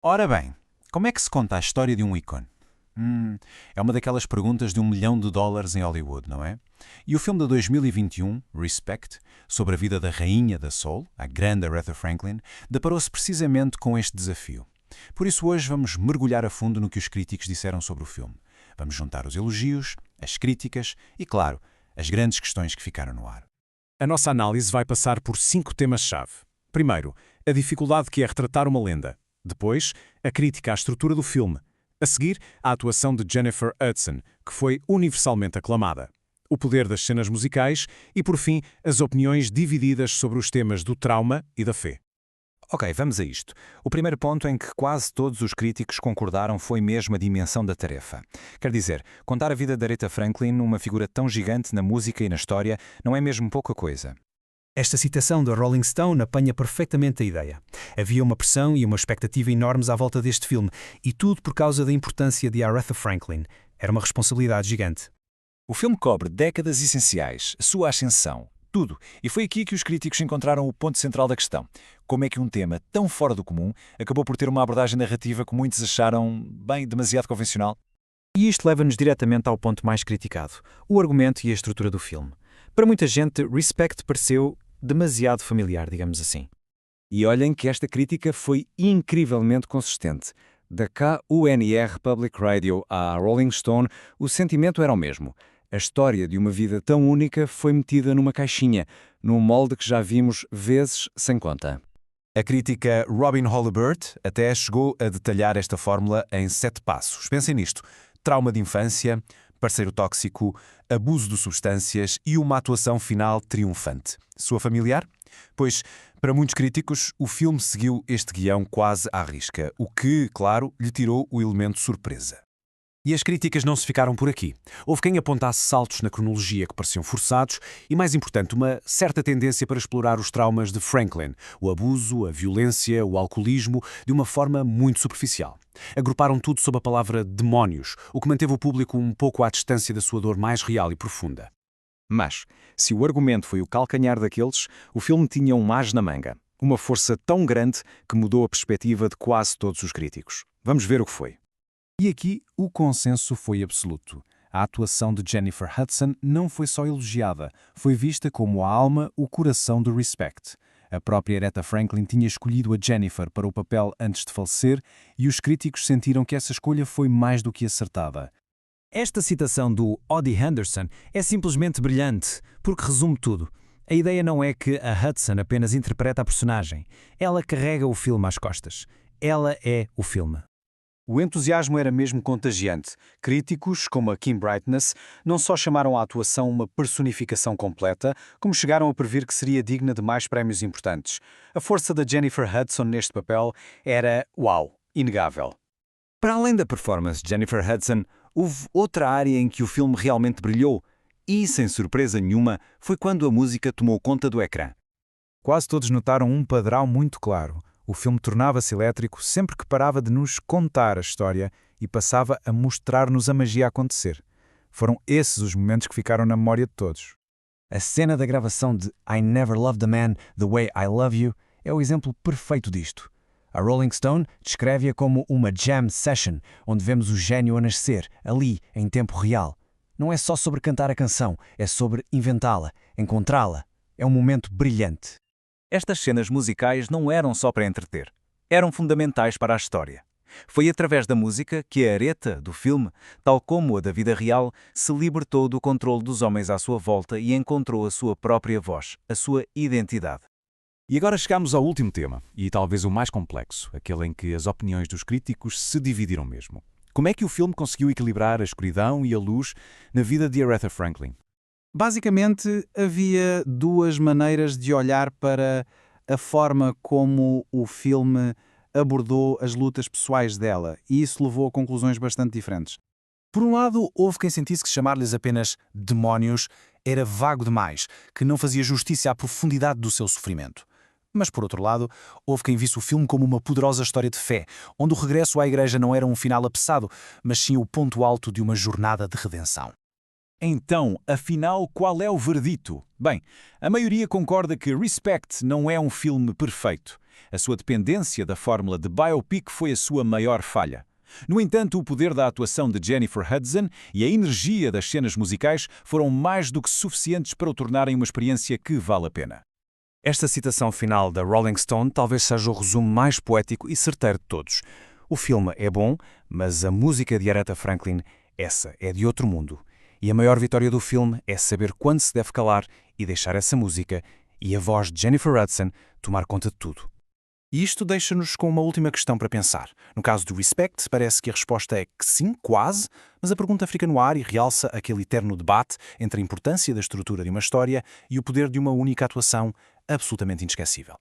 Ora bem, como é que se conta a história de um ícone? É uma daquelas perguntas de US$ 1 milhão em Hollywood, não é? E o filme de 2021, Respect, sobre a vida da rainha da soul, a grande Aretha Franklin, deparou-se precisamente com este desafio. Por isso hoje vamos mergulhar a fundo no que os críticos disseram sobre o filme. Vamos juntar os elogios, as críticas e, claro, as grandes questões que ficaram no ar. A nossa análise vai passar por 5 temas-chave. Primeiro, a dificuldade que é retratar uma lenda. Depois, a crítica à estrutura do filme. A seguir, a atuação de Jennifer Hudson, que foi universalmente aclamada. O poder das cenas musicais e, por fim, as opiniões divididas sobre os temas do trauma e da fé. Ok, vamos a isto. O primeiro ponto em que quase todos os críticos concordaram foi mesmo a dimensão da tarefa. Quer dizer, contar a vida de Aretha Franklin, uma figura tão gigante na música e na história, não é mesmo pouca coisa. Esta citação da Rolling Stone apanha perfeitamente a ideia. Havia uma pressão e uma expectativa enormes à volta deste filme, e tudo por causa da importância de Aretha Franklin. Era uma responsabilidade gigante. O filme cobre décadas essenciais, a sua ascensão, tudo. E foi aqui que os críticos encontraram o ponto central da questão. Como é que um tema tão fora do comum acabou por ter uma abordagem narrativa que muitos acharam, bem, demasiado convencional? E isto leva-nos diretamente ao ponto mais criticado, o argumento e a estrutura do filme. Para muita gente, Respect pareceu demasiado familiar, digamos assim. E olhem que esta crítica foi incrivelmente consistente. Da KUNR Public Radio à Rolling Stone, o sentimento era o mesmo. A história de uma vida tão única foi metida numa caixinha, num molde que já vimos vezes sem conta. A crítica Robin Holabird até chegou a detalhar esta fórmula em 7 passos. Pensem nisto: trauma de infância, parceiro tóxico, abuso de substâncias e uma atuação final triunfante. Soa familiar? Pois, para muitos críticos, o filme seguiu este guião quase à risca, o que, claro, lhe tirou o elemento surpresa. E as críticas não se ficaram por aqui. Houve quem apontasse saltos na cronologia que pareciam forçados e, mais importante, uma certa tendência para explorar os traumas de Franklin, o abuso, a violência, o alcoolismo, de uma forma muito superficial. Agruparam tudo sob a palavra demónios, o que manteve o público um pouco à distância da sua dor mais real e profunda. Mas, se o argumento foi o calcanhar daqueles, o filme tinha um as na manga. Uma força tão grande que mudou a perspectiva de quase todos os críticos. Vamos ver o que foi. E aqui o consenso foi absoluto. A atuação de Jennifer Hudson não foi só elogiada, foi vista como a alma, o coração do Respect. A própria Aretha Franklin tinha escolhido a Jennifer para o papel antes de falecer e os críticos sentiram que essa escolha foi mais do que acertada. Esta citação do Odie Henderson é simplesmente brilhante, porque resume tudo. A ideia não é que a Hudson apenas interpreta a personagem. Ela carrega o filme às costas. Ela é o filme. O entusiasmo era mesmo contagiante. Críticos, como a Kim Brightness, não só chamaram a atuação uma personificação completa, como chegaram a prever que seria digna de mais prémios importantes. A força da Jennifer Hudson neste papel era, uau, inegável. Para além da performance de Jennifer Hudson, houve outra área em que o filme realmente brilhou e, sem surpresa nenhuma, foi quando a música tomou conta do ecrã. Quase todos notaram um padrão muito claro. O filme tornava-se elétrico sempre que parava de nos contar a história e passava a mostrar-nos a magia a acontecer. Foram esses os momentos que ficaram na memória de todos. A cena da gravação de I Never Loved a Man the Way I Love You é o exemplo perfeito disto. A Rolling Stone descreve-a como uma jam session, onde vemos o gênio a nascer, ali, em tempo real. Não é só sobre cantar a canção, é sobre inventá-la, encontrá-la. É um momento brilhante. Estas cenas musicais não eram só para entreter. Eram fundamentais para a história. Foi através da música que a Aretha, do filme, tal como a da vida real, se libertou do controle dos homens à sua volta e encontrou a sua própria voz, a sua identidade. E agora chegamos ao último tema, e talvez o mais complexo, aquele em que as opiniões dos críticos se dividiram mesmo. Como é que o filme conseguiu equilibrar a escuridão e a luz na vida de Aretha Franklin? Basicamente, havia duas maneiras de olhar para a forma como o filme abordou as lutas pessoais dela, e isso levou a conclusões bastante diferentes. Por um lado, houve quem sentisse que chamar-lhes apenas demónios era vago demais, que não fazia justiça à profundidade do seu sofrimento. Mas, por outro lado, houve quem visse o filme como uma poderosa história de fé, onde o regresso à igreja não era um final apressado, mas sim o ponto alto de uma jornada de redenção. Então, afinal, qual é o veredito? Bem, a maioria concorda que Respect não é um filme perfeito. A sua dependência da fórmula de biopic foi a sua maior falha. No entanto, o poder da atuação de Jennifer Hudson e a energia das cenas musicais foram mais do que suficientes para o tornarem uma experiência que vale a pena. Esta citação final da Rolling Stone talvez seja o resumo mais poético e certeiro de todos. O filme é bom, mas a música de Aretha Franklin, essa é de outro mundo. E a maior vitória do filme é saber quando se deve calar e deixar essa música e a voz de Jennifer Hudson tomar conta de tudo. E isto deixa-nos com uma última questão para pensar. No caso do Respect, parece que a resposta é que sim, quase, mas a pergunta fica no ar e realça aquele eterno debate entre a importância da estrutura de uma história e o poder de uma única atuação absolutamente inesquecível.